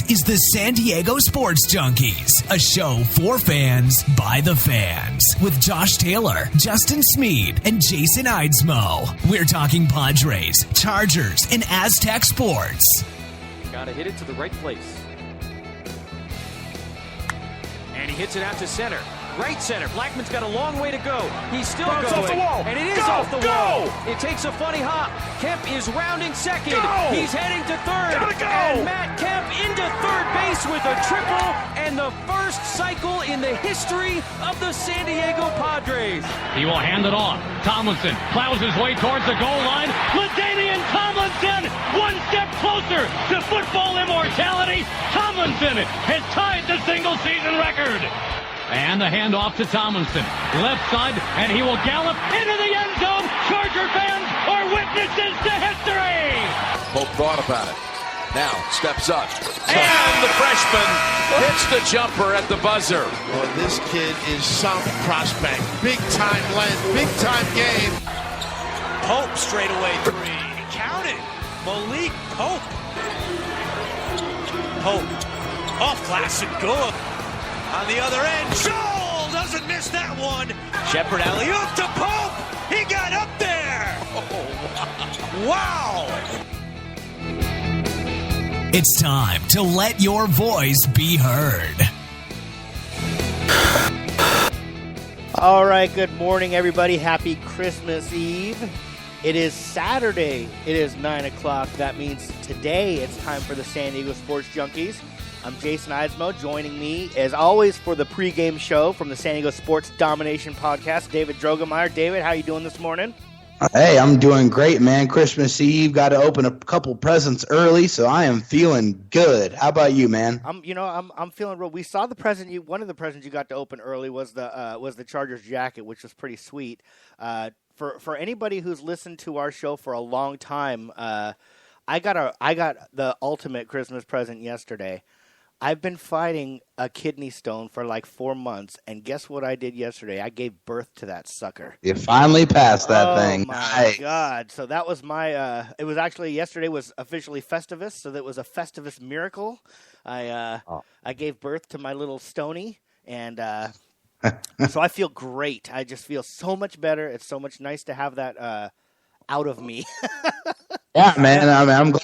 is the San Diego Sports Junkies, a show for fans by the fans, with Josh Taylor, Justin Smead, and Jason Eidsmoe. We're talking Padres, Chargers, and Aztec sports. Got to hit it to the right place. And he hits it out to center. Right center. Blackman's got a long way to go. He's still going. Off the wall. And it is off the wall. It takes a funny hop. Kemp is rounding second. Go. He's heading to third. Gotta go. And Matt Kemp into third base with a triple and the first cycle in the history of the San Diego Padres. He will hand it off. Tomlinson plows his way towards the goal line. LaDainian Tomlinson, one step closer to football immortality. Tomlinson has tied the single-season record. And the handoff to Tomlinson. Left side, and he will gallop into the end zone. Charger fans are witnesses to history. Pope thought about it. Now steps up. And the freshman hits the jumper at the buzzer. Well, this kid is some prospect. Big time length, big time game. Pope straight away three. Count it. Malik Pope. Pope. Off glass and good. On the other end, Joel doesn't miss that one. Shepard alley-oop to Pope. He got up there. Oh, wow. It's time to let your voice be heard. All right, good morning, everybody. Happy Christmas Eve. It is Saturday. It is 9 o'clock. That means today it's time for the San Diego Sports Junkies. I'm Jason Eidsmoe. Joining me, as always, for the pregame show from the San Diego Sports Domination Podcast, David Drogemeyer. David, how you doing this morning? Hey, I'm doing great, man. Christmas Eve, got to open a couple presents early, so I am feeling good. How about you, man? I'm feeling real. We saw the present. One of the presents you got to open early was the Chargers jacket, which was pretty sweet. For anybody who's listened to our show for a long time, I got the ultimate Christmas present yesterday. I've been fighting a kidney stone for like 4 months, and guess what I did yesterday? I gave birth to that sucker. You finally passed that thing. Oh, my nice. God. So that was my it was actually, yesterday was officially Festivus, so that was a Festivus miracle. I gave birth to my little Stony, and so I feel great. I just feel so much better. It's so much nice to have that out of me. Yeah, man.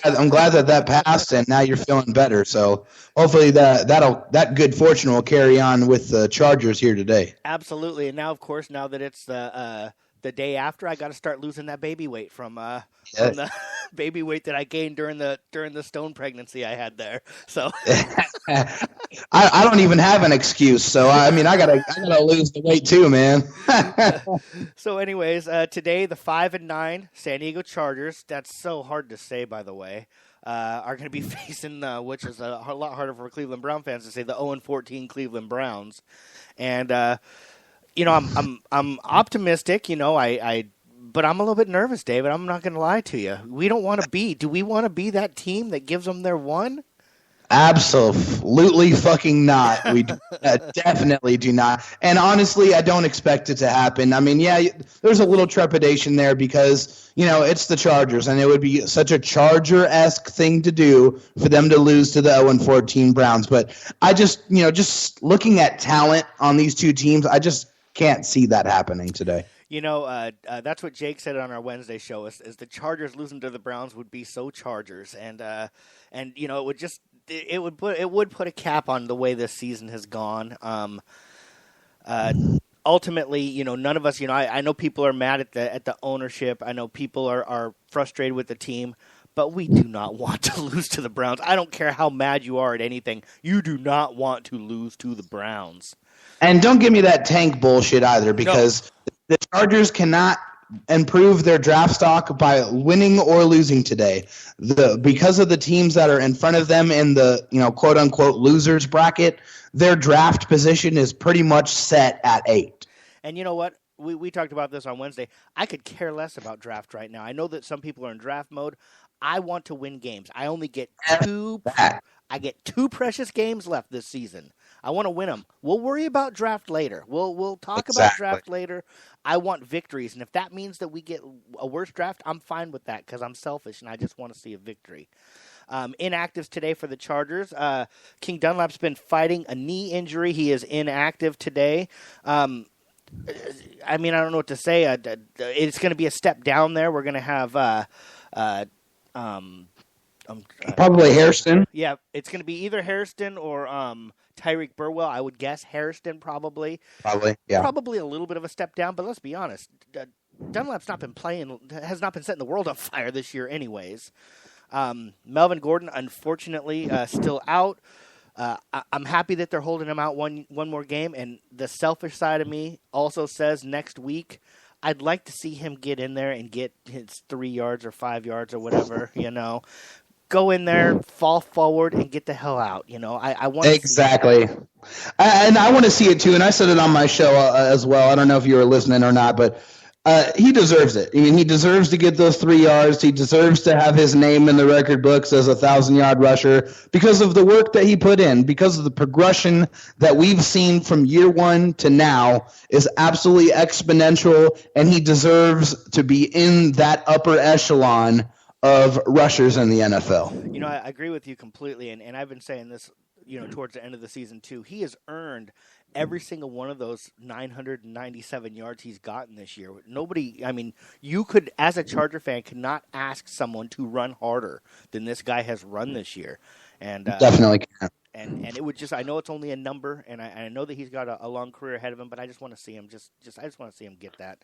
I'm glad that passed, and now you're feeling better. So hopefully that good fortune will carry on with the Chargers here today. Absolutely, and now, of course, now that it's the day after, I got to start losing that baby weight from the baby weight that I gained during the stone pregnancy I had there. So I don't even have an excuse. So I gotta lose the weight too, man. So, anyways, today the 5-9 San Diego Chargers. That's so hard to say, by the way. Are going to be facing, which is a lot harder for Cleveland Brown fans to say, the 0-14 Cleveland Browns, and I'm optimistic. But I'm a little bit nervous, David. I'm not going to lie to you. We don't want to be. Do we want to be that team that gives them their one? Absolutely fucking not. We definitely do not. And honestly, I don't expect it to happen. I mean, yeah, there's a little trepidation there because, it's the Chargers, and it would be such a Charger-esque thing to do for them to lose to the 0-14 Browns. But I just, just looking at talent on these two teams, I just can't see that happening today. That's what Jake said on our Wednesday show is the Chargers losing to the Browns would be so Chargers. And it would put a cap on the way this season has gone. Ultimately, none of us, I know people are mad at the ownership. I know people are frustrated with the team, but we do not want to lose to the Browns. I don't care how mad you are at anything. You do not want to lose to the Browns. And don't give me that tank bullshit either, because the Chargers cannot improve their draft stock by winning or losing today. Because of the teams that are in front of them in the quote unquote losers bracket, their draft position is pretty much set at 8. And you know what? We talked about this on Wednesday. I could care less about draft right now. I know that some people are in draft mode. I want to win games. I only get two precious games left this season. I want to win them. We'll worry about draft later. We'll talk about draft later. I want victories, and if that means that we get a worse draft, I'm fine with that because I'm selfish and I just want to see a victory. Inactives today for the Chargers. King Dunlap's been fighting a knee injury. He is inactive today. I don't know what to say. It's going to be a step down there. We're going to have probably Hairston. Yeah, it's going to be either Hairston or Tyreek Burwell. I would guess Hairston probably. Probably, yeah. Probably a little bit of a step down, but let's be honest. Dunlap's has not been setting the world on fire this year anyways. Melvin Gordon, unfortunately, still out. I'm happy that they're holding him out one more game, and the selfish side of me also says next week I'd like to see him get in there and get his 3 yards or 5 yards or whatever, Go in there, fall forward, and get the hell out. I want exactly, and I want to see it too. And I said it on my show as well. I don't know if you were listening or not, but he deserves it. I mean, he deserves to get those 3 yards. He deserves to have his name in the record books as a 1,000-yard rusher because of the work that he put in, because of the progression that we've seen from year one to now is absolutely exponential, and he deserves to be in that upper echelon of rushers in the NFL. I agree with you completely, and I've been saying this, towards the end of the season too. He has earned every single one of those 997 yards he's gotten this year. You could, as a Charger fan, could not ask someone to run harder than this guy has run this year. And definitely can. And it would I know it's only a number, and I know that he's got a long career ahead of him, but I just want to see him I just want to see him get that.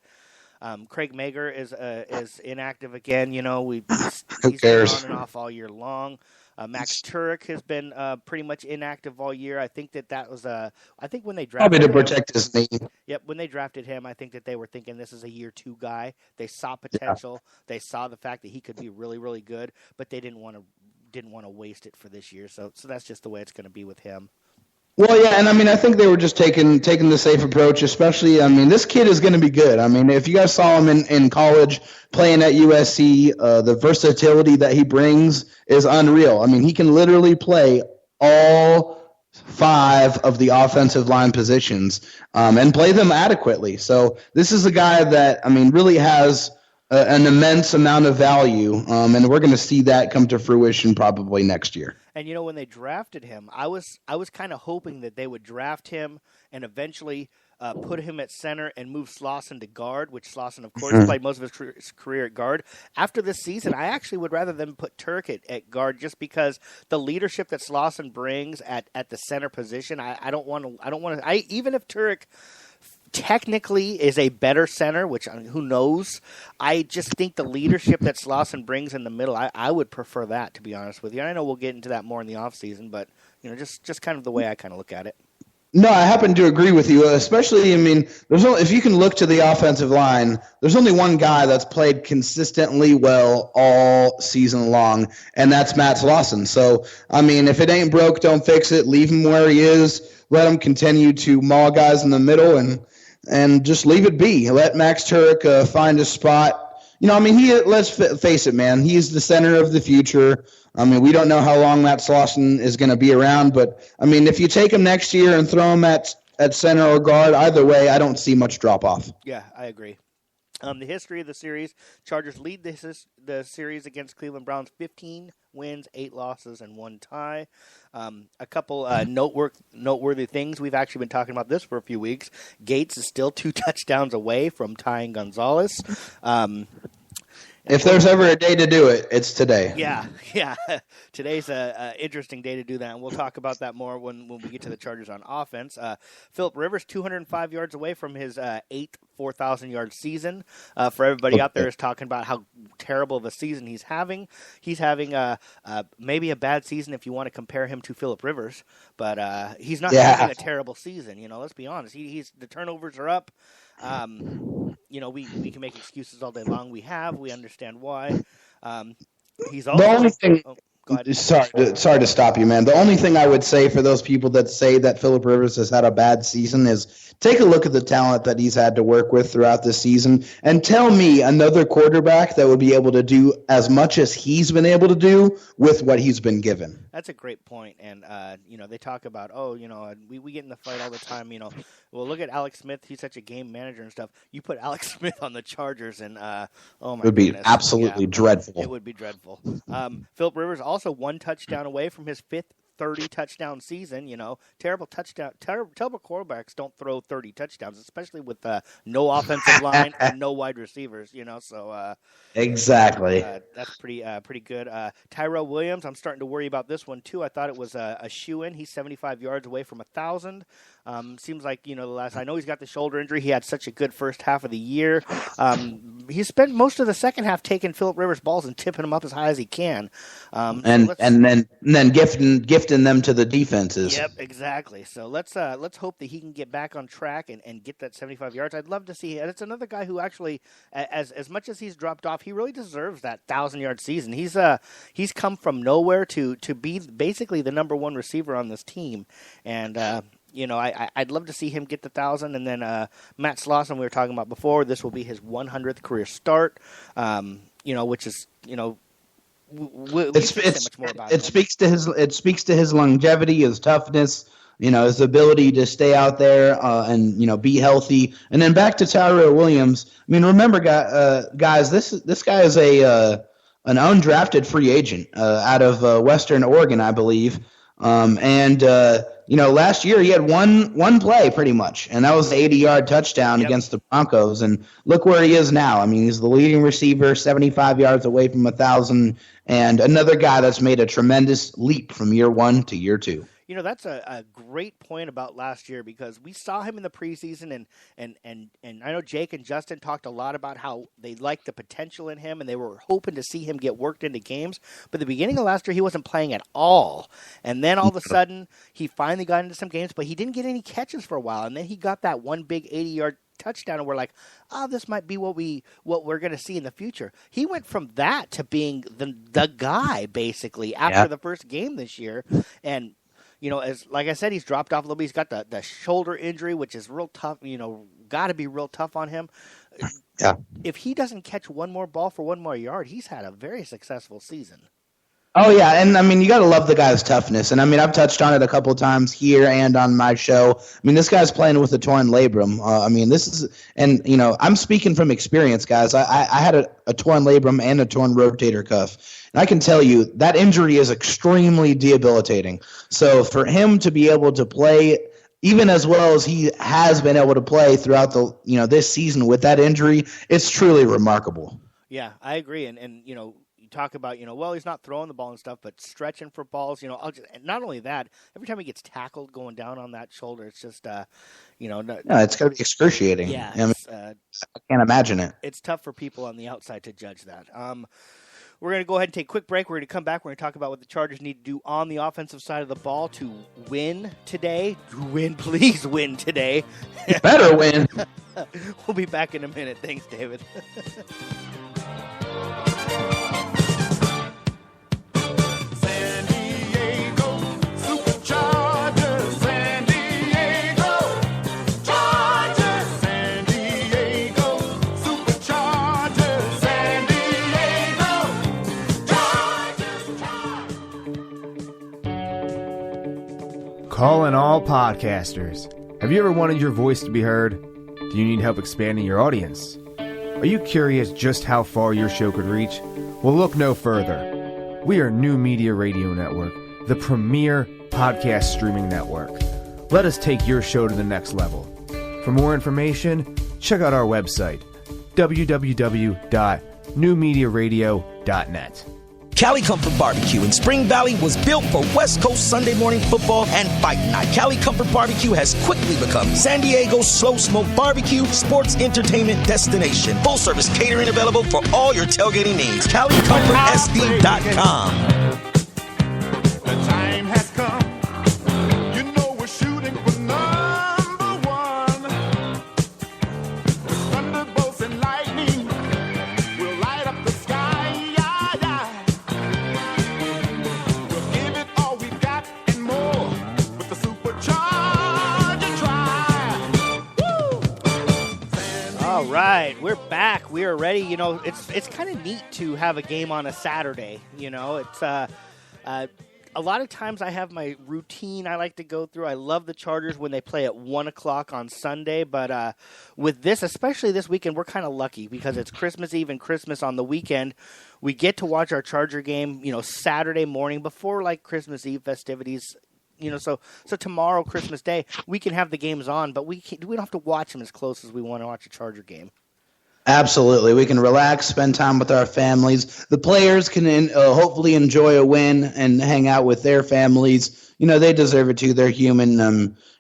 Craig Mager is inactive again. He's been on and off all year long. Max Turek has been pretty much inactive all year. I think that was I think when they drafted probably to protect his knee. Yep, when they drafted him, I think that they were thinking this is a year 2 guy. They saw potential. Yeah. They saw the fact that he could be really, really good, but they didn't want to waste it for this year. So that's just the way it's going to be with him. Well, yeah, and I think they were just taking the safe approach, especially, this kid is going to be good. If you guys saw him in college playing at USC, the versatility that he brings is unreal. He can literally play all 5 of the offensive line positions and play them adequately. So this is a guy that, really has an immense amount of value, and we're going to see that come to fruition probably next year. And when they drafted him, I was kind of hoping that they would draft him and eventually put him at center and move Slauson to guard, which Slauson, of course, played most of his career at guard. After this season, I actually would rather them put Turek at guard just because the leadership that Slauson brings at the center position. I don't want to. Even if Turek technically is a better center, which who knows, I just think the leadership that Slauson brings in the middle, I would prefer that, to be honest with you. And I know we'll get into that more in the offseason, but just kind of the way I kind of look at it. No, I happen to agree with you, especially, if you can look to the offensive line, there's only one guy that's played consistently well all season long, and that's Matt Slauson. So, if it ain't broke, don't fix it. Leave him where he is. Let him continue to maul guys in the middle and just leave it be. Let Max Turek find a spot. Let's face it, man. He's the center of the future. We don't know how long Matt Slauson is going to be around, but, if you take him next year and throw him at center or guard, either way, I don't see much drop-off. Yeah, I agree. The history of the series, Chargers lead the series against Cleveland Browns 15 wins, 8 losses, and 1 tie. A couple noteworthy things. We've actually been talking about this for a few weeks. Gates is still 2 touchdowns away from tying Gonzalez. If there's ever a day to do it, it's today. Yeah. Today's an interesting day to do that, and we'll talk about that more when we get to the Chargers on offense. Phillip Rivers, 205 yards away from his 8th 4,000-yard season. For everybody out there is talking about how terrible of a season he's having. He's having maybe a bad season if you want to compare him to Phillip Rivers, but he's not having a terrible season. Let's be honest. The turnovers are up. We can make excuses all day long. We understand why. He's also the only thing. Sorry to stop you, man. The only thing I would say for those people that say that Phillip Rivers has had a bad season is take a look at the talent that he's had to work with throughout this season and tell me another quarterback that would be able to do as much as he's been able to do with what he's been given. That's a great point. And, they talk about, we get in the fight all the time, well, look at Alex Smith. He's such a game manager and stuff. You put Alex Smith on the Chargers and, oh my goodness. It would be absolutely dreadful. It would be dreadful. Phillip Rivers also one touchdown away from his fifth 30-touchdown season. Terrible quarterbacks don't throw 30 touchdowns, especially with no offensive line and no wide receivers. So exactly, that's pretty good. Tyrell Williams, I'm starting to worry about this one too. I thought it was a shoe-in. He's 75 yards away from 1,000. Seems like I know he's got the shoulder injury. He had such a good first half of the year. He spent most of the second half taking Phillip Rivers balls and tipping them up as high as he can. And then gifting them to the defenses. Yep, exactly. So let's hope that he can get back on track and get that 75 yards. I'd love to see. And it's another guy who actually, as much as he's dropped off, he really deserves that 1,000-yard season. He's come from nowhere to be basically the number one receiver on this team, and. I'd love to see him get the 1,000, and then Matt Slauson, we were talking about before. This will be his 100th career start. Which is it speaks to his longevity, his toughness, his ability to stay out there and be healthy. And then back to Tyrell Williams. I mean, remember, guys, this guy is an undrafted free agent out of Western Oregon, I believe. Last year he had one play pretty much, and that was the 80-yard touchdown against the Broncos. And look where he is now. I mean, he's the leading receiver, 75 yards away from 1,000, and another guy that's made a tremendous leap from year one to year two. That's a great point about last year, because we saw him in the preseason, and I know Jake and Justin talked a lot about how they liked the potential in him, and they were hoping to see him get worked into games. But at the beginning of last year, he wasn't playing at all. And then all of a sudden, he finally got into some games, but he didn't get any catches for a while. And then he got that one big 80-yard touchdown, and we're like, this might be what we're going to see in the future. He went from that to being the guy, basically, after the first game this year. And as like I said, he's dropped off a little bit. He's got the shoulder injury, which is real tough. Got to be real tough on him. Yeah. If he doesn't catch one more ball for one more yard, he's had a very successful season. Oh, yeah, and, I mean, you got to love the guy's toughness. And, I mean, I've touched on it a couple of times here and on my show. I mean, this guy's playing with a torn labrum. I'm speaking from experience, guys. I had a torn labrum and a torn rotator cuff. And I can tell you that injury is extremely debilitating. So for him to be able to play even as well as he has been able to play throughout this season with that injury, it's truly remarkable. Yeah, I agree. And you talk about, he's not throwing the ball and stuff, but stretching for balls, and not only that, every time he gets tackled going down on that shoulder, it's just, it's got to be excruciating. Yeah. I can't imagine it. It's tough for people on the outside to judge that. We're going to go ahead and take a quick break. We're going to come back. We're going to talk about what the Chargers need to do on the offensive side of the ball to win today. Please win today. You better win. We'll be back in a minute. Thanks, David. Calling all podcasters. Have you ever wanted your voice to be heard? Do you need help expanding your audience? Are you curious just how far your show could reach? Well, look no further. We are New Media Radio Network, the premier podcast streaming network. Let us take your show to the next level. For more information, check out our website, www.newmediaradio.net. Cali Comfort Barbecue in Spring Valley was built for West Coast Sunday morning football and fight night. Cali Comfort Barbecue has quickly become San Diego's slow smoke barbecue sports entertainment destination. Full service catering available for all your tailgating needs. CaliComfortSD.com. The time has come. We're shooting for number one. Thunderbolts and lightning will light up the sky. right, we're back. We are ready. You know, it's kind of neat to have a game on a Saturday. You know, it's a lot of times I have my routine I like to go through. I love the Chargers when they play at 1 o'clock on Sunday, but with this, especially this weekend, we're kind of lucky because it's Christmas Eve and Christmas on the weekend. We get to watch our Charger game, you know, Saturday morning before like Christmas Eve festivities. You know, so tomorrow, Christmas Day, we can have the games on, but we don't have to watch them as close as we want to watch a Charger game. Absolutely. We can relax, spend time with our families. The players can hopefully enjoy a win and hang out with their families. You know, they deserve it too. They're human.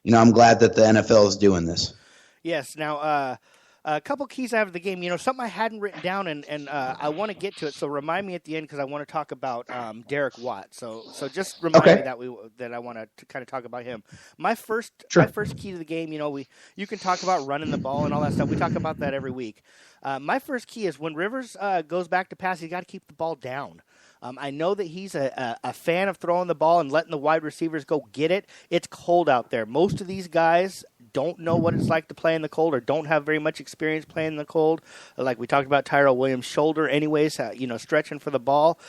You know, I'm glad that the NFL is doing this. Yes. Now, a couple keys out of the game. You know, something I hadn't written down, and I want to get to it. So remind me at the end because I want to talk about Derek Watt. So just remind me that I want to kind of talk about him. My first key to the game. You know, you can talk about running the ball and all that stuff. We talk about that every week. My first key is when Rivers goes back to pass, he's got to keep the ball down. I know that he's a fan of throwing the ball and letting the wide receivers go get it. It's cold out there. Most of these guys don't know what it's like to play in the cold or don't have very much experience playing in the cold. Like we talked about Tyrell Williams' shoulder anyways, you know, stretching for the ball.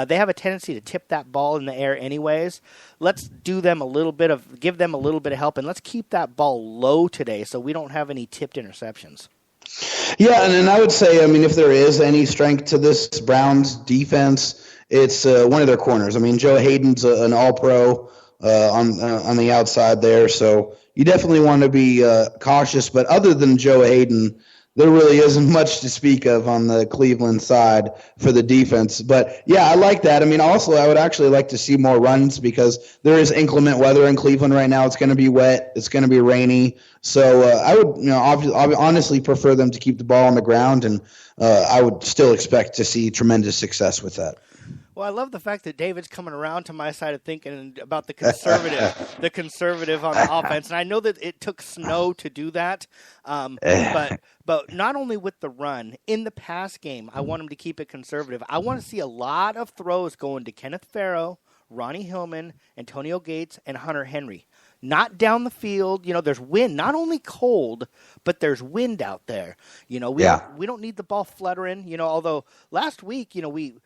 They have a tendency to tip that ball in the air anyways. Let's give them a little bit of help, and let's keep that ball low today so we don't have any tipped interceptions. Yeah, and I would say, I mean, if there is any strength to this Browns defense, it's one of their corners. I mean, Joe Hayden's an all-pro on the outside there, so you definitely want to be cautious. But other than Joe Hayden, there really isn't much to speak of on the Cleveland side for the defense. But, yeah, I like that. I mean, also, I would actually like to see more runs because there is inclement weather in Cleveland right now. It's going to be wet. It's going to be rainy. So I would, you know, honestly prefer them to keep the ball on the ground, and I would still expect to see tremendous success with that. Well, I love the fact that David's coming around to my side of thinking about the conservative on the offense. And I know that it took snow to do that. But not only with the run, in the pass game, I want him to keep it conservative. I want to see a lot of throws going to Kenneth Farrow, Ronnie Hillman, Antonio Gates, and Hunter Henry. Not down the field. You know, there's wind, not only cold, but there's wind out there. You know, we don't need the ball fluttering, you know, although last week, you know, we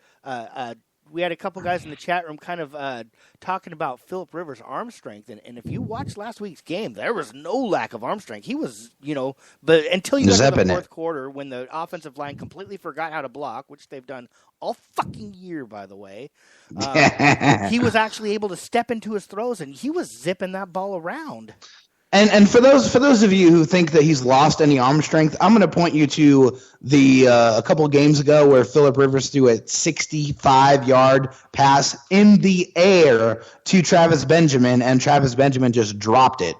had a couple guys in the chat room kind of talking about Phillip Rivers' arm strength. And if you watched last week's game, there was no lack of arm strength. He was, you know, but until you got to the fourth quarter when the offensive line completely forgot how to block, which they've done all fucking year, by the way, he was actually able to step into his throws, and he was zipping that ball around. And for those of you who think that he's lost any arm strength, I'm going to point you to the a couple of games ago where Phillip Rivers threw a 65-yard pass in the air to Travis Benjamin, and Travis Benjamin just dropped it.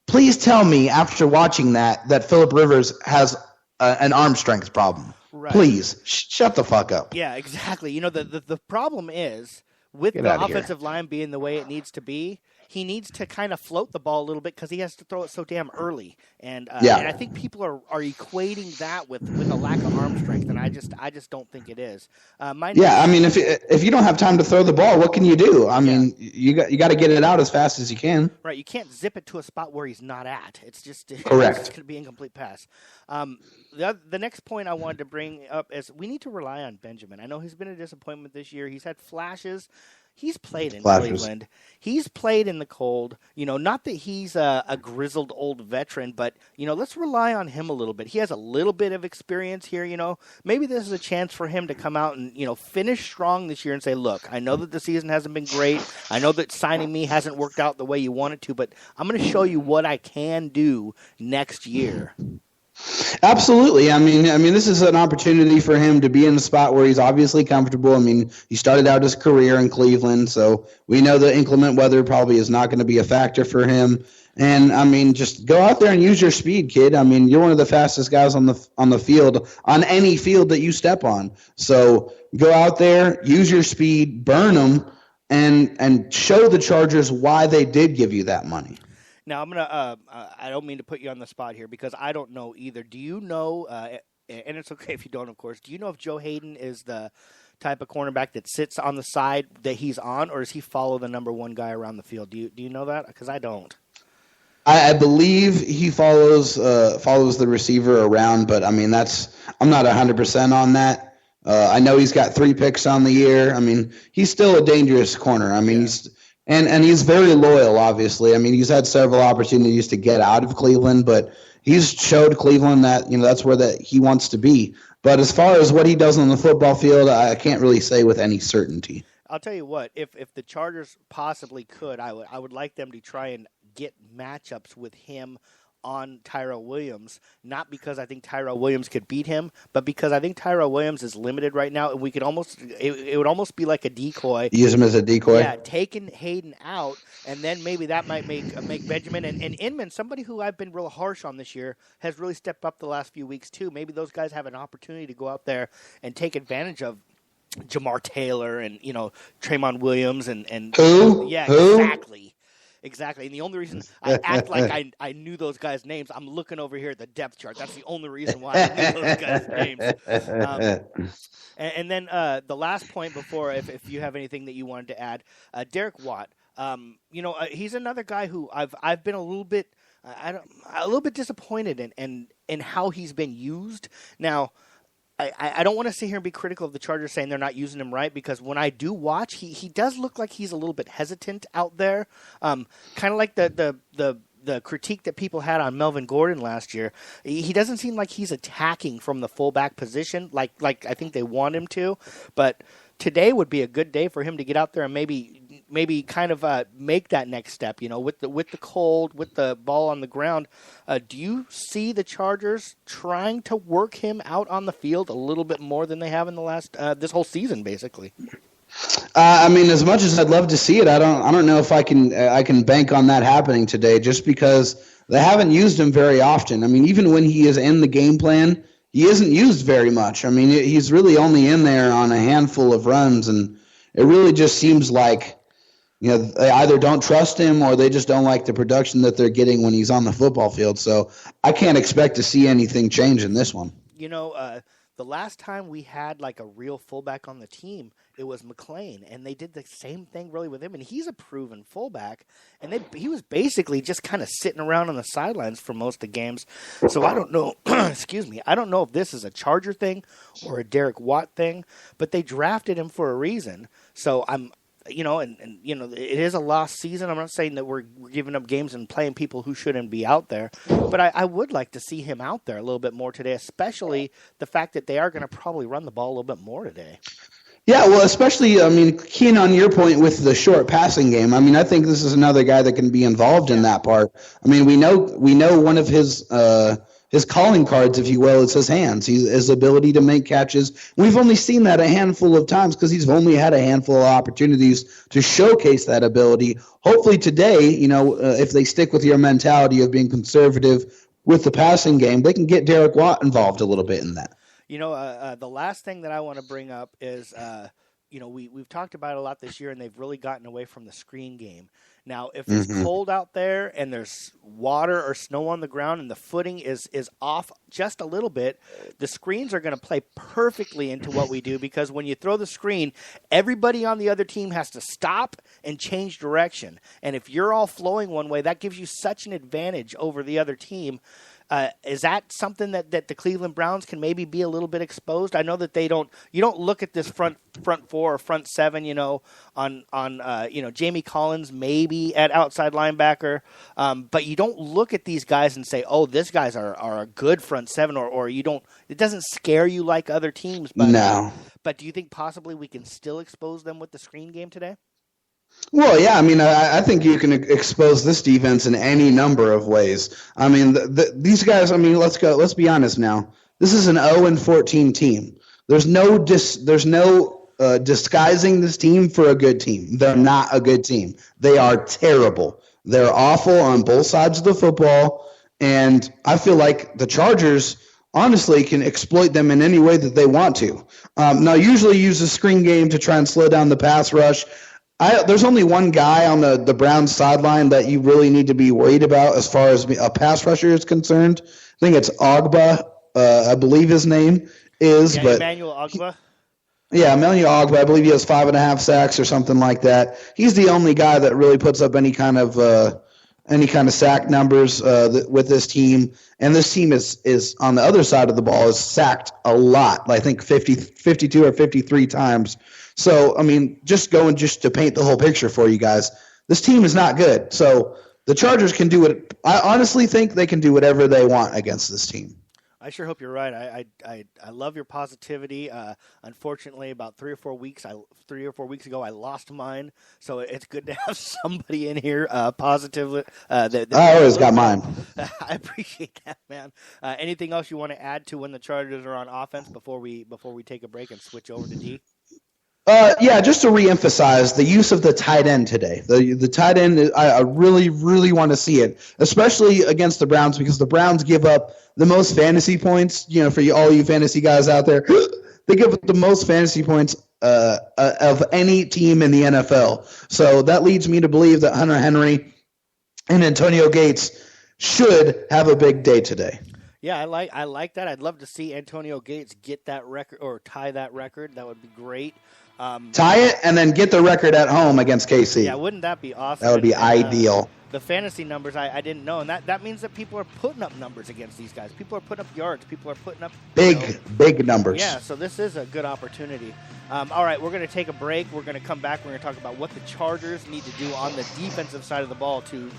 Please tell me after watching that Phillip Rivers has an arm strength problem. Right. Please shut the fuck up. Yeah, exactly. You know, the problem is with the offensive line being the way it needs to be, he needs to kind of float the ball a little bit because he has to throw it so damn early. And I think people are equating that with a lack of arm strength, and I just don't think it is. I mean, if you don't have time to throw the ball, what can you do? I mean, you got to get it out as fast as you can. Right, you can't zip it to a spot where he's not at. It's just correct. It's going to be an incomplete pass. The next point I wanted to bring up is we need to rely on Benjamin. I know he's been a disappointment this year. He's had flashes. He's played in Cleveland. He's played in the cold. You know, not that he's a grizzled old veteran, but, you know, let's rely on him a little bit. He has a little bit of experience here, you know. Maybe this is a chance for him to come out and, you know, finish strong this year and say, look, I know that the season hasn't been great. I know that signing me hasn't worked out the way you want it to, but I'm going to show you what I can do next year. Absolutely. I mean, this is an opportunity for him to be in a spot where he's obviously comfortable. I mean, he started out his career in Cleveland, so we know the inclement weather probably is not going to be a factor for him. And I mean, just go out there and use your speed, kid. I mean, you're one of the fastest guys on the field, on any field that you step on. So go out there, use your speed, burn them, and show the Chargers why they did give you that money. Now, I'm going to I don't mean to put you on the spot here because I don't know either. Do you know, and it's okay if you don't, of course, do you know if Joe Hayden is the type of cornerback that sits on the side that he's on, or does he follow the number one guy around the field? Do you know that? Because I don't. I believe he follows the receiver around, but I mean I'm not 100% on that. I know he's got 3 picks on the year. I mean, he's still a dangerous corner. I mean, he's very loyal. Obviously, I mean, he's had several opportunities to get out of Cleveland, but he's showed Cleveland that that's where he wants to be. But as far as what he does on the football field, I can't really say with any certainty. I'll tell you what, if the Chargers possibly could, I would like them to try and get matchups with him on Tyrell Williams, not because I think Tyrell Williams could beat him, but because I think Tyrell Williams is limited right now, and we could it would almost be like a decoy. Use him as a decoy? Yeah, taking Hayden out, and then maybe that might make Benjamin and Inman, somebody who I've been real harsh on this year, has really stepped up the last few weeks too. Maybe those guys have an opportunity to go out there and take advantage of Jamar Taylor and Tremont Williams and who? Yeah, who? Exactly. And the only reason I act like I knew those guys' names, I'm looking over here at the depth chart. That's the only reason why I knew those guys' names. And then the last point before, if you have anything that you wanted to add, Derek Watt. He's another guy who I've been a little bit disappointed in how he's been used. Now, I don't want to sit here and be critical of the Chargers saying they're not using him right, because when I do watch, he does look like he's a little bit hesitant out there, kind of like the critique that people had on Melvin Gordon last year. He doesn't seem like he's attacking from the fullback position like I think they want him to, but today would be a good day for him to get out there and maybe kind of make that next step, with the cold, with the ball on the ground. Do you see the Chargers trying to work him out on the field a little bit more than they have in the last this whole season, basically? I mean, as much as I'd love to see it, I don't know if I can bank on that happening today, just because they haven't used him very often. I mean, even when he is in the game plan, he isn't used very much. I mean, he's really only in there on a handful of runs, and it really just seems like they either don't trust him or they just don't like the production that they're getting when he's on the football field. So I can't expect to see anything change in this one. The last time we had like a real fullback on the team, it was McClain, and they did the same thing really with him, and he's a proven fullback, and he was basically just kind of sitting around on the sidelines for most of the games. So I don't know, excuse me, I don't know if this is a Charger thing or a Derek Watt thing, but they drafted him for a reason. So it is a lost season. I'm not saying that we're giving up games and playing people who shouldn't be out there, but I would like to see him out there a little bit more today, especially the fact that they are going to probably run the ball a little bit more today. Yeah, well, especially, keen on your point with the short passing game. I mean, I think this is another guy that can be involved in that part. I mean, we know one of his calling cards, if you will, is his hands. His ability to make catches. We've only seen that a handful of times because he's only had a handful of opportunities to showcase that ability. Hopefully today, if they stick with your mentality of being conservative with the passing game, they can get Derek Watt involved a little bit in that. The last thing that I want to bring up is, we've talked about it a lot this year, and they've really gotten away from the screen game. Now, if it's cold out there and there's water or snow on the ground and the footing is off just a little bit, the screens are going to play perfectly into what we do, because when you throw the screen, everybody on the other team has to stop and change direction. And if you're all flowing one way, that gives you such an advantage over the other team. Is that something that the Cleveland Browns can maybe be a little bit exposed? I know that you don't look at this front four or front seven, on Jamie Collins maybe at outside linebacker, but you don't look at these guys and say, oh, these guys are a good front seven, or you don't. It doesn't scare you like other teams. But, no. But do you think possibly we can still expose them with the screen game today? Well, yeah, I mean, I think you can expose this defense in any number of ways. I mean, these guys, I mean, let's be honest now. This is an 0-14 team. There's no disguising this team for a good team. They're not a good team. They are terrible. They're awful on both sides of the football, and I feel like the Chargers honestly can exploit them in any way that they want to. Now, usually use the screen game to try and slow down the pass rush. There's only one guy on the Browns sideline that you really need to be worried about as far as a pass rusher is concerned. I think it's Ogba, I believe his name is. Yeah, Emmanuel Ogba. Yeah, Emmanuel Ogba. I believe he has 5.5 sacks or something like that. He's the only guy that really puts up any kind of any kind of sack numbers with this team. And this team is on the other side of the ball is sacked a lot. I think 52 or 53 times. So, I mean, just to paint the whole picture for you guys, this team is not good. So the Chargers can do it. I honestly think they can do whatever they want against this team. I sure hope you're right. I love your positivity. Unfortunately, about 3 or 4 weeks ago, I lost mine. So it's good to have somebody in here positively. I always got mine. I appreciate that, man. Anything else you want to add to when the Chargers are on offense before we take a break and switch over to D? Yeah, just to reemphasize the use of the tight end today. The tight end, I really, really want to see it, especially against the Browns, because the Browns give up the most fantasy points. For all you fantasy guys out there, they give up the most fantasy points of any team in the NFL. So that leads me to believe that Hunter Henry and Antonio Gates should have a big day today. Yeah, I like that. I'd love to see Antonio Gates get that record or tie that record. That would be great. Tie it and then get the record at home against KC. Yeah, wouldn't that be awesome? That would be ideal. The fantasy numbers, I didn't know, and that means that people are putting up numbers against these guys. People are putting up yards. People are putting up big numbers. Yeah, so this is a good opportunity. All right, we're going to take a break. We're going to come back. We're going to talk about what the Chargers need to do on the defensive side of the ball to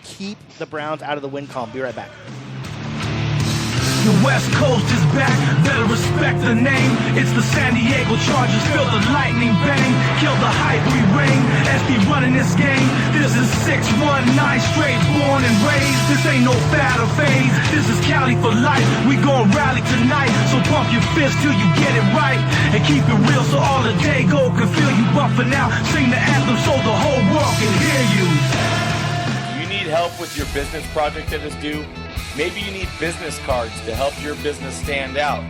keep the Browns out of the win column. Be right back. The West Coast is back, better respect the name. It's the San Diego Chargers, feel the lightning bang. Kill the hype, we reign, SB running this game. This is 619, straight born and raised. This ain't no fad or phase, this is Cali for life. We gon' rally tonight, so pump your fist till you get it right. And keep it real so all the Dago can feel you buffing out. Sing the anthem so the whole world can hear you. You need help with your business project that is due? Maybe you need business cards to help your business stand out.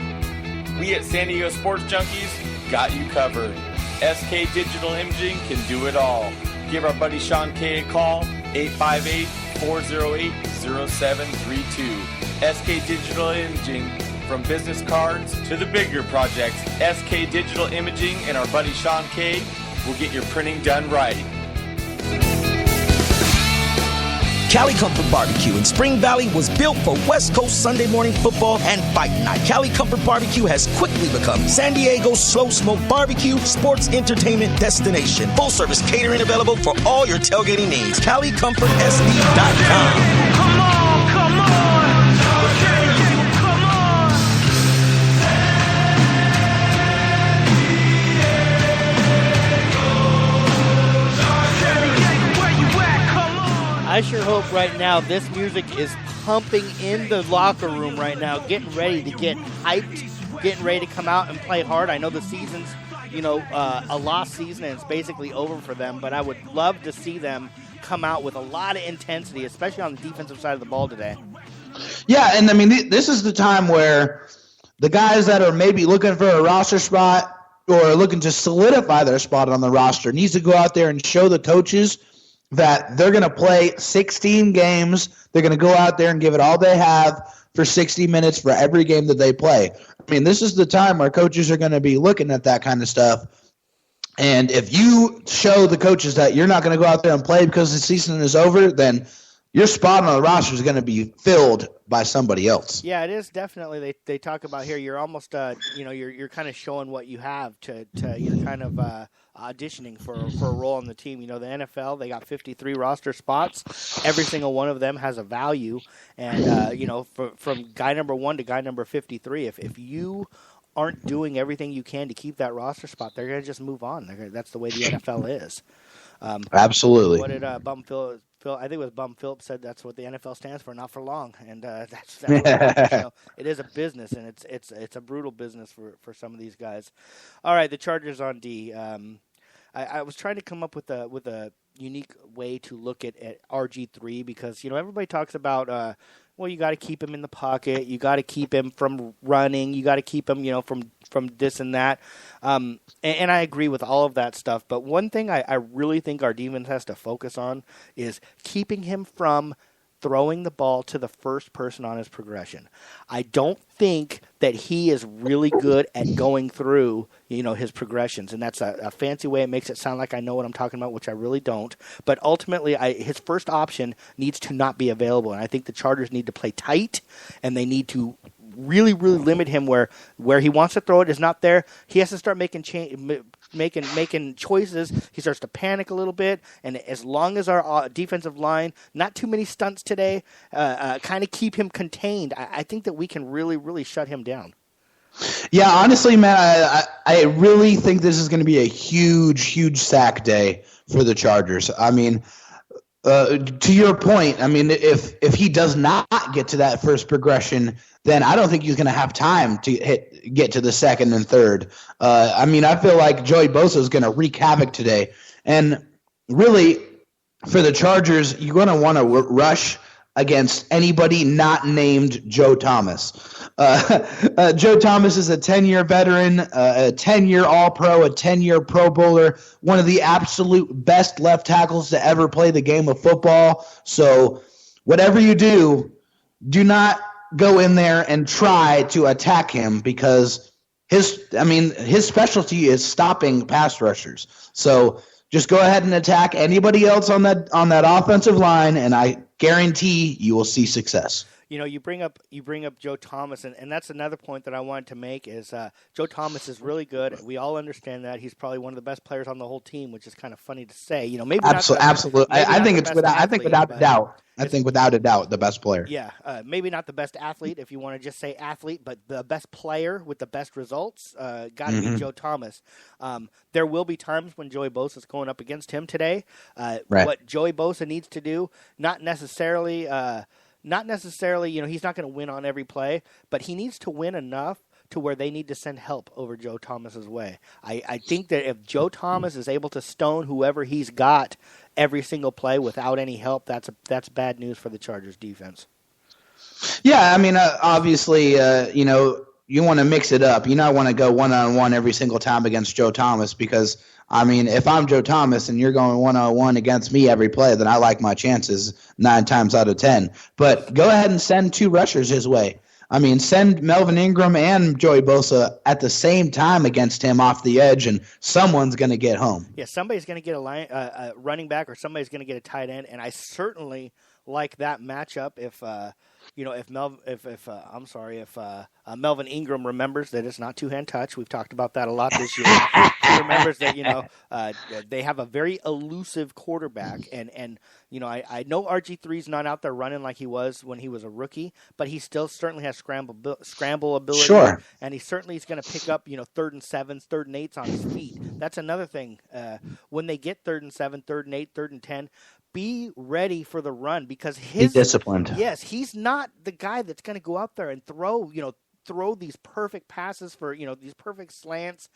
We at San Diego Sports Junkies got you covered. SK Digital Imaging can do it all. Give our buddy Sean K a call, 858-408-0732. SK Digital Imaging, from business cards to the bigger projects, SK Digital Imaging and our buddy Sean K will get your printing done right. Cali Comfort Barbecue in Spring Valley was built for West Coast Sunday morning football and fight night. Cali Comfort Barbecue has quickly become San Diego's slow smoke barbecue sports entertainment destination. Full service catering available for all your tailgating needs. CaliComfortSD.com. Come on, come on. Come on. I sure hope right now this music is pumping in the locker room right now, getting ready to get hyped, getting ready to come out and play hard. I know the season's, a lost season and it's basically over for them, but I would love to see them come out with a lot of intensity, especially on the defensive side of the ball today. Yeah, and I mean, this is the time where the guys that are maybe looking for a roster spot or looking to solidify their spot on the roster needs to go out there and show the coaches that they're going to play 16 games. They're going to go out there and give it all they have for 60 minutes for every game that they play. I mean, this is the time where coaches are going to be looking at that kind of stuff. And if you show the coaches that you're not going to go out there and play because the season is over, then your spot on the roster is going to be filled by somebody else. Yeah, it is definitely. They talk about here. You're almost, you're kind of showing what you have to you're kind of auditioning for a role on the team. The NFL, they got 53 roster spots. Every single one of them has a value, and from guy number 1 to guy number 53, if you aren't doing everything you can to keep that roster spot, they're going to just move on. That's the way the NFL is. Absolutely. What did Bum Phil? I think it was Bum Phillips said that's what the NFL stands for, not for long, and that's it is a business, and it's a brutal business for some of these guys. All right, the Chargers on D. I was trying to come up with a unique way to look at RG3 because everybody talks about you got to keep him in the pocket, you got to keep him from running, you got to keep him from this and that, and I agree with all of that stuff. But one thing I really think our defense has to focus on is keeping him from throwing the ball to the first person on his progression. I don't think that he is really good at going through, his progressions, and that's a fancy way. It makes it sound like I know what I'm talking about, which I really don't. But ultimately, his first option needs to not be available, and I think the Chargers need to play tight, and they need to really, really limit him where he wants to throw it is not there. He has to start making choices. He starts to panic a little bit, and as long as our defensive line, not too many stunts today, kind of keep him contained, I think that we can really, really shut him down. Yeah, honestly, man, I really think this is going to be a huge, huge sack day for the Chargers. I mean, to your point, I mean, if he does not get to that first progression, then I don't think he's going to have time to get to the second and third. I mean, I feel like Joey Bosa is going to wreak havoc today. And really, for the Chargers, you're going to want to rush against anybody not named Joe Thomas. Joe Thomas is a 10-year veteran, a 10-year All-Pro, a 10-year Pro Bowler, one of the absolute best left tackles to ever play the game of football. So whatever you do, do not go in there and try to attack him because his specialty is stopping pass rushers. So just go ahead and attack anybody else on that offensive line, and I guarantee you will see success. You bring up Joe Thomas, and that's another point that I wanted to make is Joe Thomas is really good. We all understand that he's probably one of the best players on the whole team, which is kind of funny to say. Maybe absolutely. I think without a doubt the best player. Yeah, maybe not the best athlete if you want to just say athlete, but the best player with the best results. Got to be Joe Thomas. There will be times when Joey Bosa is going up against him today. Right. What Joey Bosa needs to do, not necessarily, he's not going to win on every play, but he needs to win enough to where they need to send help over Joe Thomas's way. I think that if Joe Thomas is able to stone whoever he's got every single play without any help, that's bad news for the Chargers defense. Yeah, I mean, obviously, you want to mix it up. You don't want to go one-on-one every single time against Joe Thomas because, I mean, if I'm Joe Thomas and you're going one-on-one against me every play, then I like my chances 9 times out of 10. But go ahead and send 2 rushers his way. I mean, send Melvin Ingram and Joey Bosa at the same time against him off the edge, and someone's going to get home. Yeah, somebody's going to get a running back or somebody's going to get a tight end, and I certainly like that matchup if Melvin Ingram remembers that it's not two-hand touch. We've talked about that a lot this year. He remembers that, they have a very elusive quarterback. And I know RG3's not out there running like he was when he was a rookie, but he still certainly has scramble ability. Sure. And he certainly is going to pick up, 3rd and 7s, 3rd and 8s on his feet. That's another thing. When they get 3rd and 7, 3rd and 8, 3rd and 10, be ready for the run because he's disciplined. Yes, he's not the guy that's going to go out there and throw these perfect passes for, these perfect slants,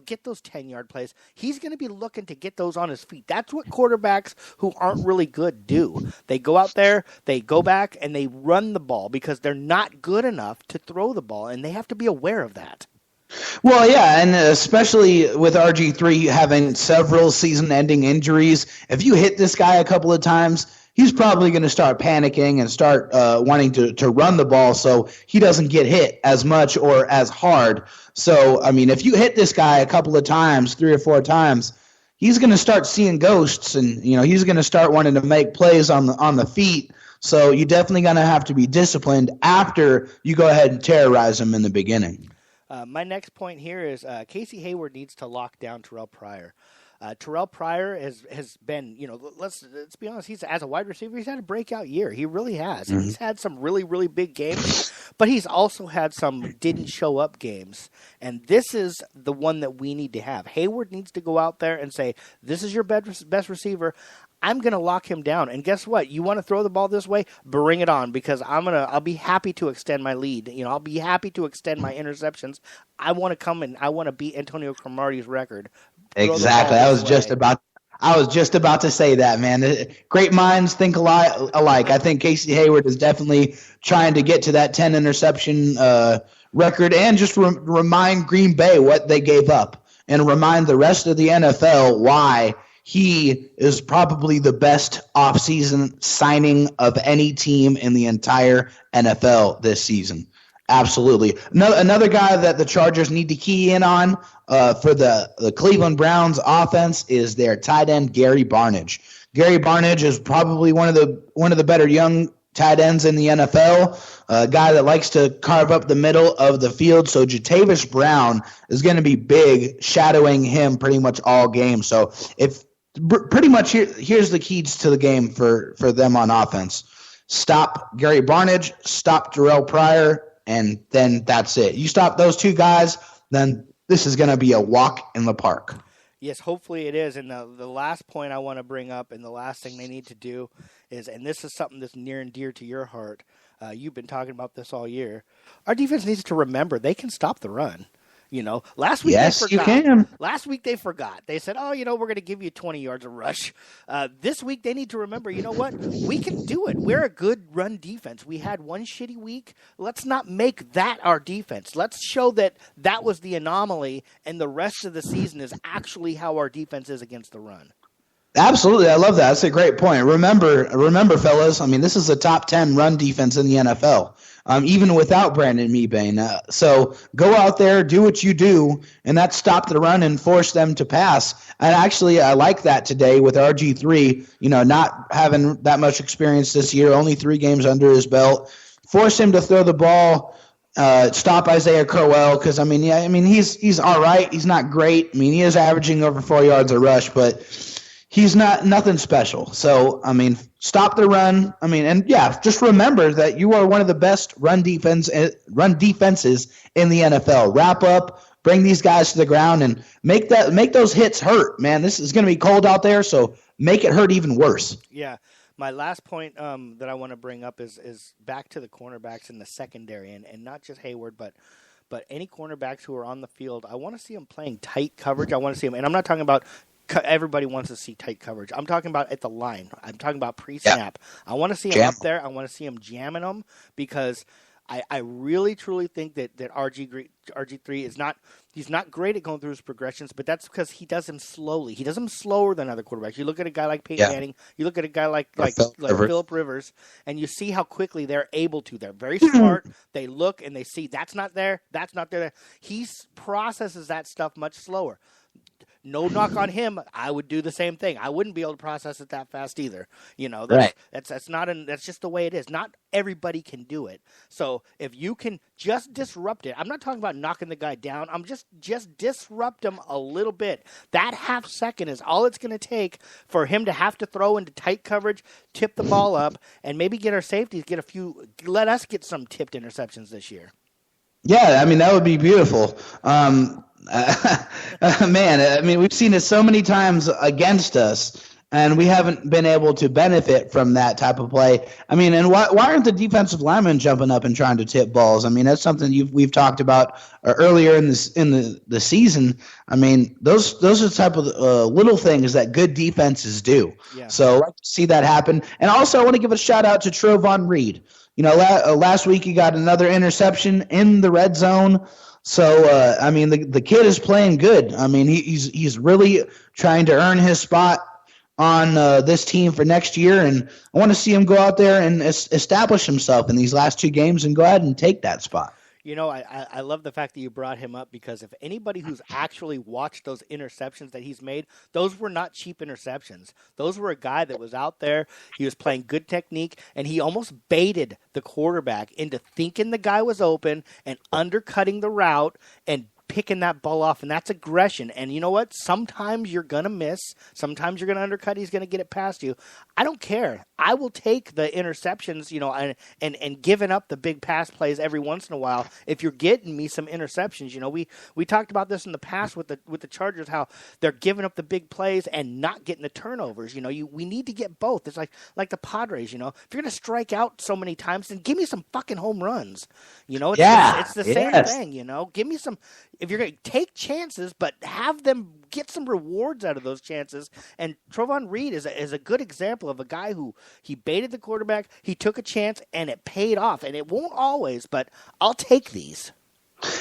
get those 10-yard plays. He's going to be looking to get those on his feet. That's what quarterbacks who aren't really good do. They go out there, they go back, and they run the ball because they're not good enough to throw the ball, and they have to be aware of that. Well, yeah, and especially with RG3 having several season-ending injuries, if you hit this guy a couple of times, he's probably going to start panicking and start wanting to run the ball so he doesn't get hit as much or as hard. So, I mean, if you hit this guy a couple of times, 3 or 4 times, he's going to start seeing ghosts and, he's going to start wanting to make plays on the feet. So you're definitely going to have to be disciplined after you go ahead and terrorize him in the beginning. My next point here is Casey Hayward needs to lock down Terrell Pryor. Terrell Pryor has been, let's be honest, he's as a wide receiver, he's had a breakout year. He really has. Mm-hmm. He's had some really, really big games, but he's also had some didn't show up games. And this is the one that we need to have. Hayward needs to go out there and say, this is your best receiver. I'm going to lock him down. And guess what? You want to throw the ball this way? Bring it on because I'll be happy to extend my lead. I'll be happy to extend my interceptions. I want to come and I want to beat Antonio Cromartie's record. Exactly. I was just about to say that, man. Great minds think alike. I think Casey Hayward is definitely trying to get to that 10 interception record and just remind Green Bay what they gave up and remind the rest of the NFL why he is probably the best offseason signing of any team in the entire NFL this season. Absolutely. Another guy that the Chargers need to key in on for the Cleveland Browns offense is their tight end Gary Barnidge. Gary Barnidge is probably one of the better young tight ends in the NFL, a guy that likes to carve up the middle of the field. So Jatavis Brown is going to be big, shadowing him pretty much all game. So pretty much here's the keys to the game for them on offense. Stop Gary Barnidge, stop Darrell Pryor, and then that's it. You stop those two guys, then this is going to be a walk in the park. Yes, hopefully it is. And the last point I want to bring up and the last thing they need to do is, and this is something that's near and dear to your heart, you've been talking about this all year, our defense needs to remember they can stop the run. Last week yes, they forgot. You can. Last week they forgot. They said, we're going to give you 20 yards of rush. This week they need to remember, you know what? We can do it. We're a good run defense. We had one shitty week. Let's not make that our defense. Let's show that was the anomaly, and the rest of the season is actually how our defense is against the run. Absolutely. I love that. That's a great point. Remember, fellas, this is a top 10 run defense in the NFL, even without Brandon Mebane. So go out there, do what you do, and that's stop the run and force them to pass. And actually, I like that today with RG3, not having that much experience this year, only 3 games under his belt. Force him to throw the ball, stop Isaiah Crowell, because, he's all right. He's not great. He is averaging over 4 yards a rush, but he's nothing special. So, stop the run. Just remember that you are one of the best run defenses in the NFL. Wrap up, bring these guys to the ground, and make those hits hurt, man. This is going to be cold out there, so make it hurt even worse. Yeah. My last point that I want to bring up is back to the cornerbacks in the secondary, and not just Hayward, but any cornerbacks who are on the field. I want to see them playing tight coverage. I want to see them, and I'm not talking about everybody wants to see tight coverage. I'm talking about at the line. I'm talking about pre-snap. I want to see him up there. I want to see him jamming them, because I really truly think that RG3 is not – he's not great at going through his progressions, but that's because he does them slowly. He does them slower than other quarterbacks. You look at a guy like Peyton Manning. You look at a guy like Phillip Rivers, and you see how quickly they're able to. They're very smart. They look and they see that's not there. That's not there. He processes that stuff much slower. No knock on him. I would do the same thing. I wouldn't be able to process it that fast either. That's just the way it is. Not everybody can do it. So if you can just disrupt it, I'm not talking about knocking the guy down. I'm just disrupt him a little bit. That half second is all it's going to take for him to have to throw into tight coverage, tip the ball up, and maybe get our safeties, let us get some tipped interceptions this year. Yeah, that would be beautiful. Man, we've seen it so many times against us, and we haven't been able to benefit from that type of play. And why aren't the defensive linemen jumping up and trying to tip balls? That's something we've talked about earlier in the season. Those are the type of little things that good defenses do. Yeah. So I'd like to see that happen. And also, I want to give a shout out to Trovon Reed. Last week he got another interception in the red zone. So, the kid is playing good. He's really trying to earn his spot on this team for next year, and I want to see him go out there and establish himself in these last 2 games and go ahead and take that spot. I love the fact that you brought him up, because if anybody who's actually watched those interceptions that he's made, those were not cheap interceptions. Those were a guy that was out there. He was playing good technique, and he almost baited the quarterback into thinking the guy was open and undercutting the route and picking that ball off, and that's aggression. And you know what? Sometimes you're going to miss. Sometimes you're going to undercut. He's going to get it past you. I don't care. I will take the interceptions, and giving up the big pass plays every once in a while if you're getting me some interceptions. We talked about this in the past with the Chargers, how they're giving up the big plays and not getting the turnovers. We need to get both. It's like the Padres, if you're going to strike out so many times, then give me some fucking home runs. It's the same thing, give me some. If you're going to take chances, but have them get some rewards out of those chances. And Trovon Reed is a good example of a guy who he baited the quarterback, he took a chance, and it paid off. And it won't always, but I'll take these.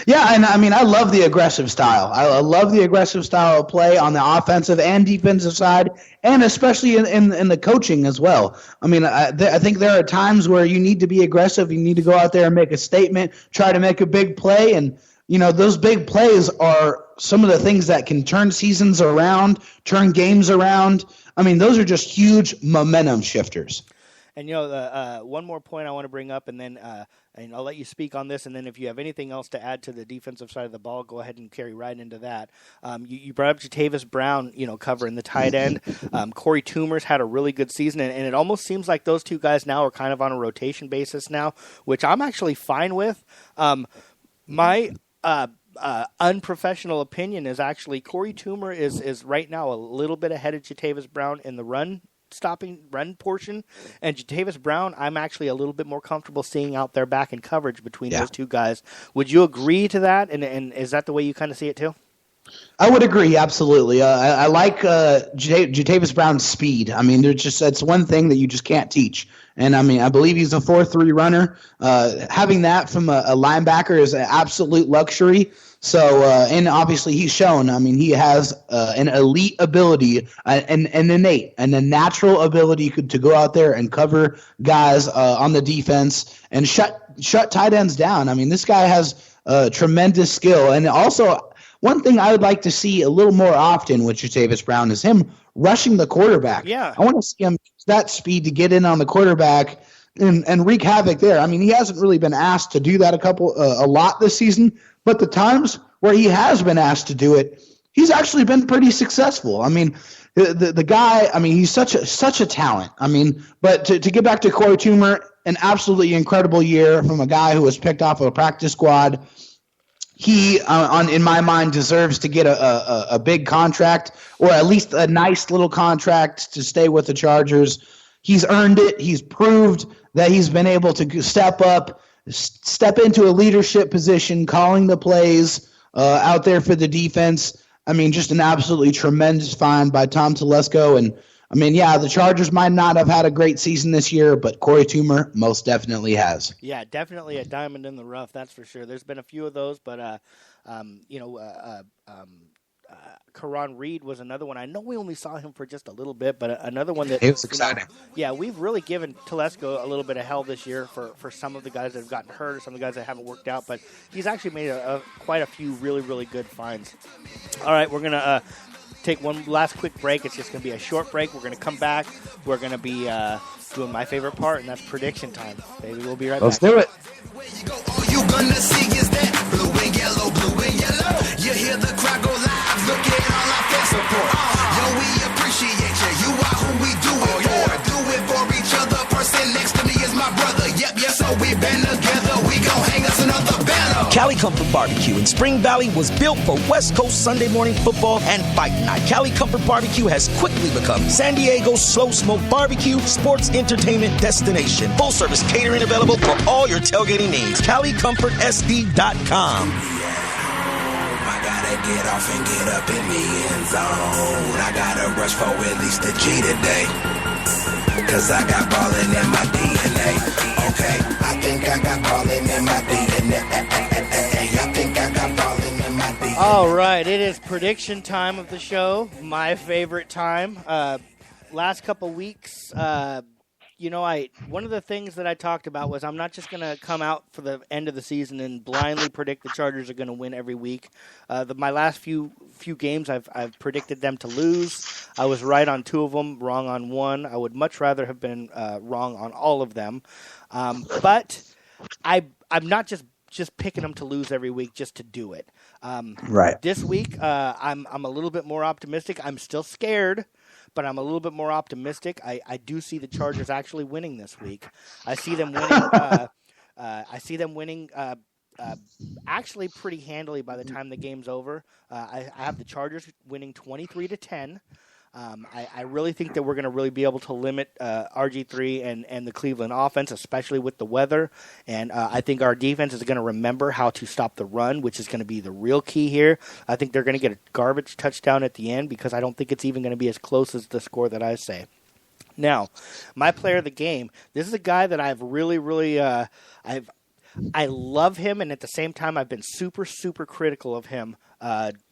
Yeah, and I mean, I love the aggressive style. I love the aggressive style of play on the offensive and defensive side, and especially in the coaching as well. I mean, I think there are times where you need to be aggressive. You need to go out there and make a statement, try to make a big play, and those big plays are some of the things that can turn seasons around, turn games around. I mean, those are just huge momentum shifters. And one more point I want to bring up, and then and I'll let you speak on this, and then if you have anything else to add to the defensive side of the ball, go ahead and carry right into that. You brought up Jatavis Brown, covering the tight end. Corey Toomer's had a really good season, and it almost seems like those two guys now are kind of on a rotation basis now, which I'm actually fine with. My unprofessional opinion is actually Corey Toomer is right now a little bit ahead of Jatavis Brown in the run portion, and Jatavis Brown I'm actually a little bit more comfortable seeing out there back in coverage between those two guys. Would you agree to that, and is that the way you kind of see it too? I would agree, absolutely. I like Jatavis Brown's speed. I mean, that's one thing that you just can't teach. And I mean, I believe he's a 4.3 runner. Having that from a linebacker is an absolute luxury. So, and obviously he's shown, I mean, he has an elite ability, an innate and a natural ability to go out there and cover guys on the defense and shut tight ends down. I mean, this guy has tremendous skill. And also, one thing I would like to see a little more often with Jatavis Brown is him rushing the quarterback. Yeah. I want to see him use that speed to get in on the quarterback and wreak havoc there. I mean, he hasn't really been asked to do that a lot this season, but the times where he has been asked to do it, he's actually been pretty successful. I mean, the guy, I mean, he's such a talent. I mean, but to get back to Corey Toomer, an absolutely incredible year from a guy who was picked off of a practice squad. He, in my mind, deserves to get a big contract, or at least a nice little contract to stay with the Chargers. He's earned it. He's proved that he's been able to step into a leadership position, calling the plays out there for the defense. I mean, just an absolutely tremendous find by Tom Telesco. And, I mean, yeah, the Chargers might not have had a great season this year, but Corey Toomer most definitely has. Yeah, definitely a diamond in the rough, that's for sure. There's been a few of those, but, Karan Reed was another one. I know we only saw him for just a little bit, but another one that... It was exciting. We've really given Telesco a little bit of hell this year for some of the guys that have gotten hurt or some of the guys that haven't worked out, but he's actually made quite a few really, really good finds. All right, we're going to take one last quick break. It's just going to be a short break. We're going to come back. We're going to be doing my favorite part, and that's prediction time. Baby, we'll be right back. Let's do it. All you gonna see is that blue and yellow, blue and yellow. You hear the crowd go live, look at all our fan support. Yo, we appreciate you, you are who we do it for. Do it for each other, person next to me is my brother. Yep, so we been together, we gon' hang us another banner. Cali Comfort Barbecue in Spring Valley was built for West Coast Sunday morning football and fight night. Cali Comfort Barbecue has quickly become San Diego's slow smoke barbecue sports entertainment destination. Full service catering available for all your tailgating needs. CaliComfortSD.com. I gotta get off and get up in the end zone. I gotta rush for at least a G today, cause I got ballin' in my DNA. Okay, I think I got ballin' in my DNA. I think I got ballin' in my DNA. All right, it is prediction time of the show. My favorite time. Last couple weeks, one of the things that I talked about was I'm not just going to come out for the end of the season and blindly predict the Chargers are going to win every week. My last few games, I've predicted them to lose. I was right on 2 of them, wrong on 1. I would much rather have been wrong on all of them. But I'm not just picking them to lose every week just to do it. Right. This week, I'm a little bit more optimistic. I'm still scared, but I'm a little bit more optimistic. I do see the Chargers actually winning this week. I see them winning. Actually pretty handily by the time the game's over. I have the Chargers winning 23-10. I really think that we're going to really be able to limit RG3 and the Cleveland offense, especially with the weather. And I think our defense is going to remember how to stop the run, which is going to be the real key here. I think they're going to get a garbage touchdown at the end because I don't think it's even going to be as close as the score that I say. Now, my player of the game, this is a guy that I've really, really I love him, and at the same time, I've been super, super critical of him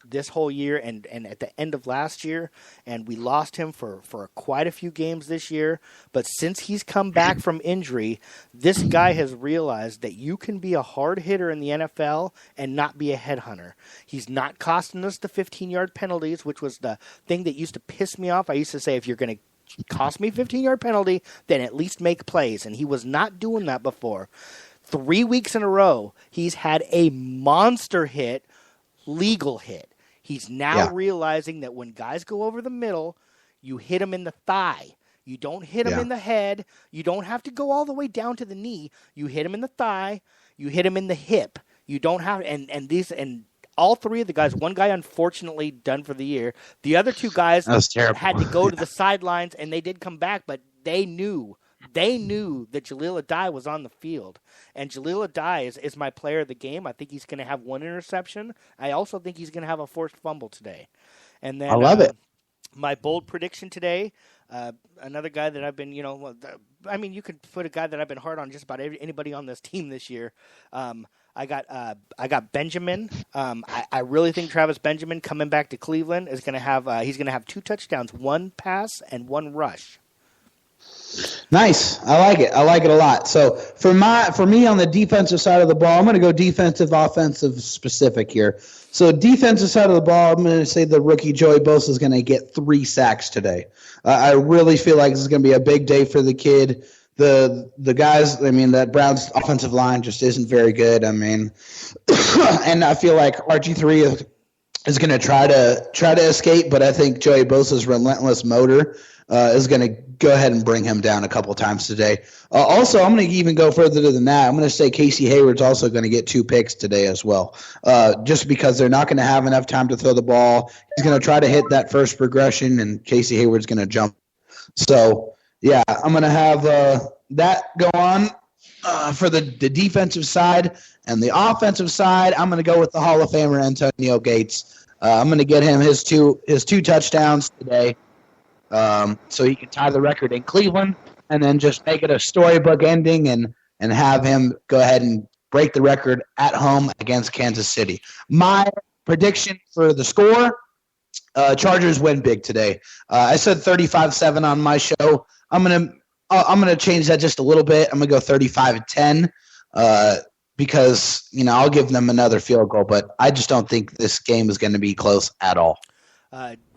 this whole year and at the end of last year, and we lost him for quite a few games this year. But since he's come back from injury, this guy has realized that you can be a hard hitter in the NFL and not be a headhunter. He's not costing us the 15-yard penalties, which was the thing that used to piss me off. I used to say, if you're going to cost me a 15-yard penalty, then at least make plays, and he was not doing that before. 3 weeks in a row, he's had a monster hit, legal hit. He's now realizing that when guys go over the middle, you hit them in the thigh. You don't hit them in the head. You don't have to go all the way down to the knee. You hit them in the thigh. You hit them in the hip. You don't have and all three of the guys, one guy unfortunately done for the year. The other two guys had to go to the sidelines, and they did come back, but they knew that Jaleel Addae was on the field. And Jaleel Addae is my player of the game. I think he's going to have one interception. I also think he's going to have a forced fumble today. And then I love it. My bold prediction today, another guy that I've been, you could put a guy that I've been hard on just about anybody on this team this year. I got Benjamin. I really think Travis Benjamin coming back to Cleveland is going to have he's going to have 2 touchdowns, 1 pass and 1 rush. Nice. I like it. I like it a lot. So for me on the defensive side of the ball, I'm going to go defensive, offensive specific here. So defensive side of the ball, I'm going to say the rookie Joey Bosa is going to get 3 sacks today. I really feel like this is going to be a big day for the kid. The guys, that Browns offensive line just isn't very good. And I feel like RG3 is going to try to escape, but I think Joey Bosa's relentless motor is going to go ahead and bring him down a couple times today. Also, I'm going to even go further than that. I'm going to say Casey Hayward's also going to get 2 picks today as well, just because they're not going to have enough time to throw the ball. He's going to try to hit that first progression, and Casey Hayward's going to jump. So, yeah, I'm going to have that go on for the defensive side. And the offensive side, I'm going to go with the Hall of Famer Antonio Gates. I'm going to get him his two touchdowns today. So he can tie the record in Cleveland and then just make it a storybook ending and have him go ahead and break the record at home against Kansas City. My prediction for the score, Chargers win big today. I said 35-7 on my show. I'm gonna change that just a little bit. I'm gonna go 35-10 because I'll give them another field goal, but I just don't think this game is going to be close at all.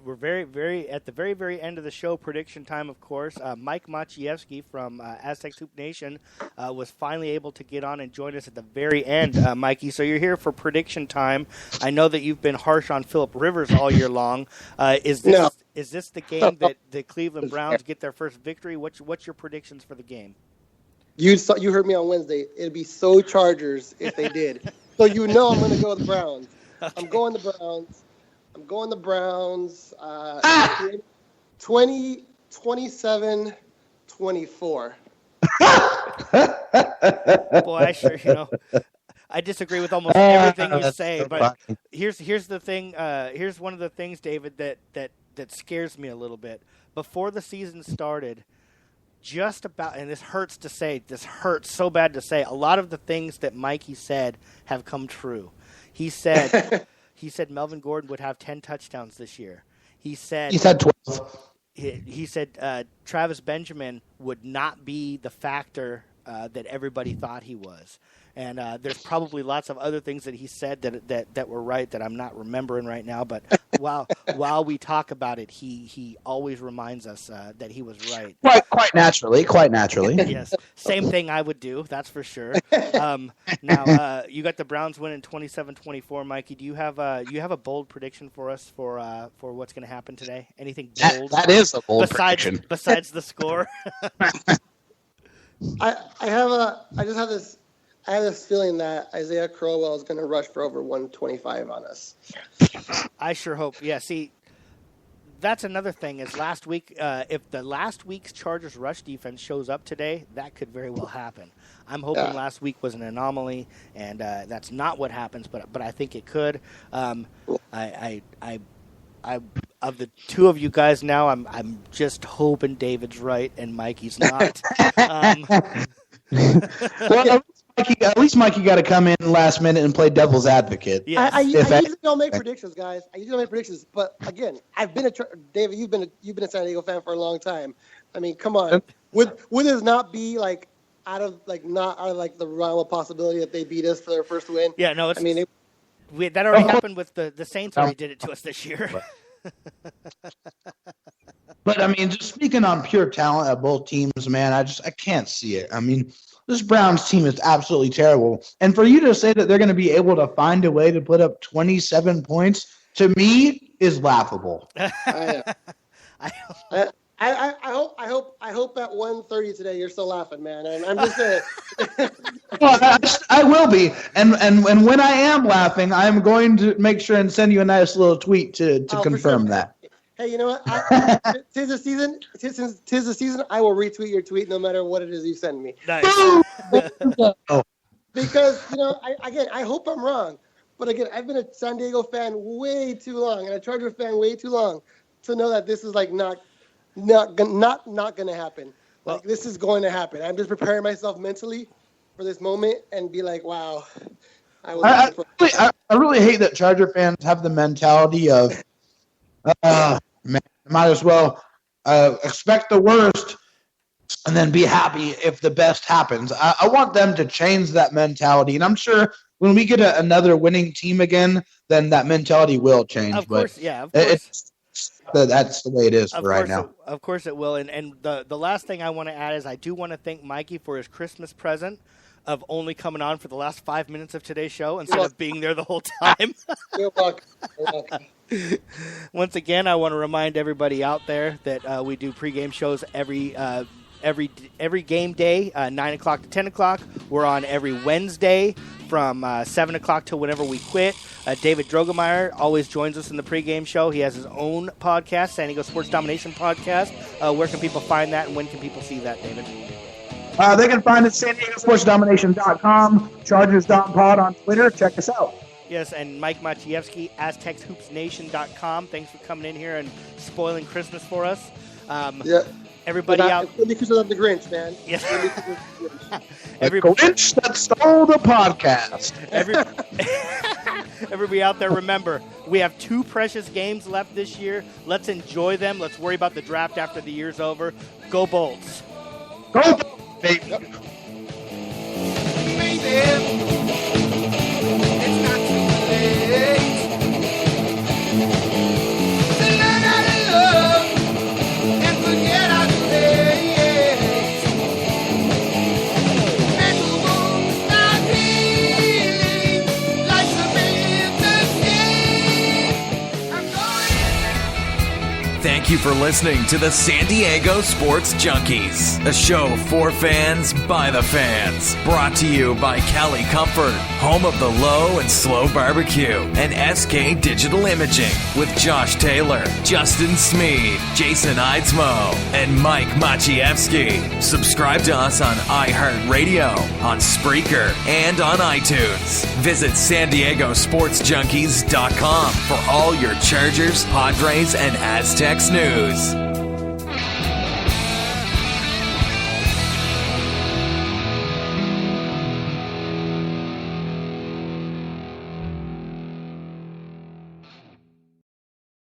We're very, very at the very, very end of the show. Prediction time, of course. Mike Maciejewski from Aztec Hoop Nation was finally able to get on and join us at the very end, Mikey. So you're here for prediction time. I know that you've been harsh on Phillip Rivers all year long. Is this the game that the Cleveland Browns get their first victory? What's your predictions for the game? You heard me on Wednesday. It'd be so Chargers if they did. So I'm going to go with the Browns. Okay. I'm going the Browns. 27-24. Boy, I disagree with almost everything you say, but here's the thing. Here's one of the things, David, that scares me a little bit. Before the season started, and this hurts to say, this hurts so bad to say, a lot of the things that Mikey said have come true. He said Melvin Gordon would have 10 touchdowns this year. He said 12. He said Travis Benjamin would not be the factor that everybody thought he was. And there's probably lots of other things that he said that were right that I'm not remembering right now. But while we talk about it, he always reminds us that he was right. Quite naturally. Yes, same thing I would do. That's for sure. Now you got the Browns winning 27-24. Mikey, do you have a bold prediction for us for what's going to happen today? Anything bold? That is a bold prediction. Besides the score. I have this feeling that Isaiah Crowell is going to rush for over 125 on us. I sure hope. Yeah, see, that's another thing is last week, if the last week's Chargers rush defense shows up today, that could very well happen. I'm hoping last week was an anomaly, and that's not what happens, but I think it could. I of the two of you guys now, I'm just hoping David's right and Mikey's not. Well, Mikey got to come in last minute and play devil's advocate. Yeah, I usually don't make predictions, guys. But again, David. You've been a San Diego fan for a long time. I mean, come on. Would this not be like out of the realm of possibility that they beat us for their first win? Yeah, no. That already happened with the Saints. Already did it to us this year. But I mean, just speaking on pure talent of both teams, man, I can't see it. I mean, this Browns team is absolutely terrible. And for you to say that they're going to be able to find a way to put up 27 points, to me, is laughable. I hope at 1:30 today you're still laughing, man. I'm just saying. Well, I will be, and when I am laughing, I'm going to make sure and send you a nice little tweet to confirm that. Hey, you know what? Tis the season. I will retweet your tweet no matter what it is you send me. Nice. Because I hope I'm wrong, but again, I've been a San Diego fan way too long and a Charger fan way too long to know that this is like not going to happen. Like this is going to happen. I'm just preparing myself mentally for this moment and be like, wow. I really hate that Charger fans have the mentality of, man, might as well expect the worst and then be happy if the best happens. I want them to change that mentality, and I'm sure when we get another winning team again, then that mentality will change. Of course, of course. That's the way it is right now. Of course it will. And the last thing I want to add is I do want to thank Mikey for his Christmas present of only coming on for the last 5 minutes of today's show instead of being there the whole time. You're welcome. Once again, I want to remind everybody out there that we do pregame shows every game day, 9 o'clock to 10 o'clock. We're on every Wednesday from 7 o'clock to whenever we quit. David Drogemeyer always joins us in the pregame show. He has his own podcast, San Diego Sports Domination Podcast. Where can people find that, and when can people see that, David? They can find us at SanDiegoSportsDomination.com, Chargers.pod on Twitter. Check us out. Yes, and Mike Maciejewski, AztecsHoopsNation.com. Thanks for coming in here and spoiling Christmas for us. Everybody out. Because of the Grinch, man. Yeah. The Grinch that stole the podcast. Everybody out there, remember, we have 2 precious games left this year. Let's enjoy them. Let's worry about the draft after the year's over. Go Bolts. Go Bolts, baby. It's not too late to learn how to love and forget our mistakes. Mental wounds start healing, life's a bitter scheme. Thank you for listening to the San Diego Sports Junkies, a show for fans by the fans. Brought to you by Cali Comfort, home of the low and slow barbecue, and SK Digital Imaging with Josh Taylor, Justin Smead, Jason Eidsmoe, and Mike Maciejewski. Subscribe to us on iHeartRadio, on Spreaker, and on iTunes. Visit SanDiegoSportsJunkies.com for all your Chargers, Padres, and Aztecs news.